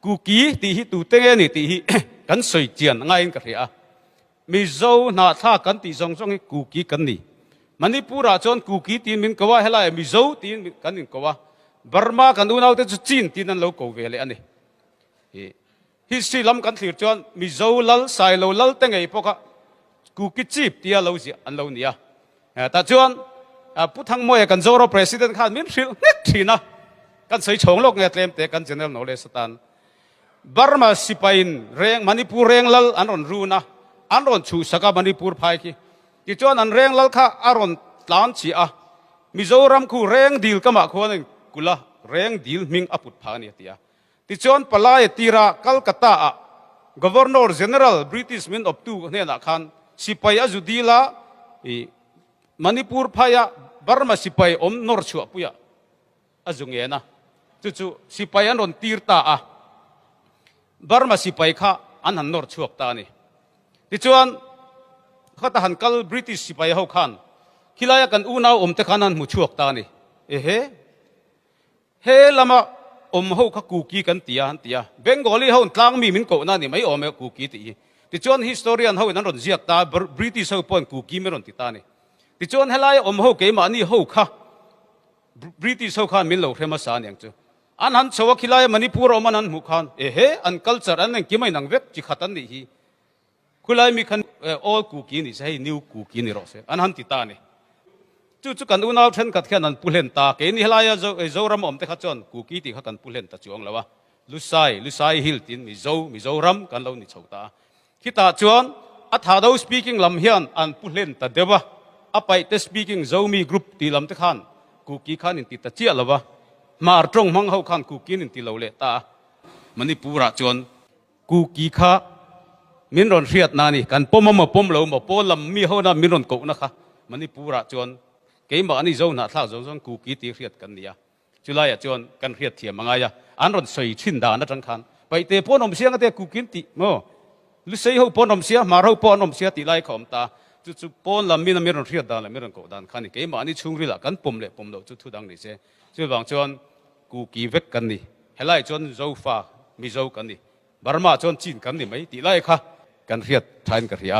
กูกีตีฮิตูเตงนี่ตีฮิกันสวยเจียนง่ายกันเรียมิโซนาท่ากันตีซงกูกีกันนี่มันนี่ปูราจนกูกีตีมินกว่าเฮลัยมิโซตีนกันนี่กว่าบาร์มากันดูน่าจะจีนตีนั่นเราโกเวเลยอันนี้ฮิสซีลำกันถือจนมิโซลัลไซโลลัลเตงไอพวกกูกีจีบตีเราสิอันเราเนี่ยแต่จนผู้ทั้งมวยกันโซโรประธานข้ามินฟิลนิดทีนะกันใส่ชงโลกเงี้ยเต็มแต่กันเจเนอเรลโนเลสตันบาร์มาสิไปอินเร่งมณีปูเร่งลัลอันรอนรูนะอันรอนชูสกัมณีปูพายกี้ที่จวนอันเร่งลัลข้าอันรอนล้านชีอะมิโซรัมคูเร่งดีลก็มาควรกุละเร่งดีลมิงอปุตพานี่ที่ที่จวนปลายตีระกัลกัตตาอะ Governor General British Mint of Two เนี่ยนะคันสิไปอาจุดีละมณีปูพายะบาร์มาสิไปอมนอร์ชัวปุยะอาจุเงี้ยนะจู่ๆสิไปอันรอนตีร์ตาอะบาร์มาสิไปข้าอันหันนอร์ชัวตานี่ที่จวนข้าทหารกัลบริติชสิไปเขาขันคิลายกันอูน่าเตขันันมุชัวตานี่เฮลมาเขาข้ากูกีกันตีอันตีเบงกอลีเขาตั้งมีมินโกนั่นนี่ไม่กูกีตีที่จวนฮิสตอรีอันเขานั่นรอนเสียตาบริติชเขาปนกูกีไม่รอนติตานี่ที่จวนเฮลายเขาเกี่ยมานี่เขาข้าบริติชเขาขันมินโลเทมาสานอย่างจู่อันหันสวะคิลายมณีปูรอมันนันมุขันอันคัลเจอร์อันนั้นกี่ไม่นังเวกจิขัตันนี่ฮีคุลายมีคันall กูกินี่ใช่ new กูกินี่รอเสอันหันติตานี่จู่ๆกันอุณาเช่นกัดแค่นั้นปุเรนตาเกนี่เฮลายะโจรำอมเตขัดจนกูกิที่ขักันปุเรนตาจวงแล้ววะลุไซฮิลตินมิโซรำกันเรานี่ชาวตาคิดตาจวนอัฐาดาว speaking ลำเฮียนอันปุเรนตาเดวะอัปไปเต speaking โจมีกรุ๊ปตีลำเตขันกูกิขันนินติตาเจียแล้ววะมาตรงมังเขาขันกูกินินติเราเลตามันนี่ปูระจวนกูกีข้ามินรอนเรียดนานี่กันปมมาปมเรามาปลำมีเขานะมินรอนโกนะคะมันนี่ปูระจวนเกี่ยมาอันนี้เจ้าหน้าท่าเจ้ากูกีตีเรียดกันเนี่ยจุลัยจวนกันเรียดเทียมมังไงอันรอนใส่ชินดานะจังคันไปเตะปนอมเสียงก็เตะกูกินติโม่ลุเสียเขาปนอมเสียมาเราปนอมเสียติไล่ขอมตาจู่ๆปนลำมินรอนเรียดดานมินรอนโกดานคันนี่เกี่ยมาอันนี้ชุ่งรีละกันปมเละปมเราจู่ๆดังนี่เสียจู่บางจวนกูกีเวกกันนี่เฮลัยจวนโจฟ้ามิโจกันนี่บาร์มาจวนจีนกันนี่ไหมตีไล่ค่ะกันเรียดทานกันเรีย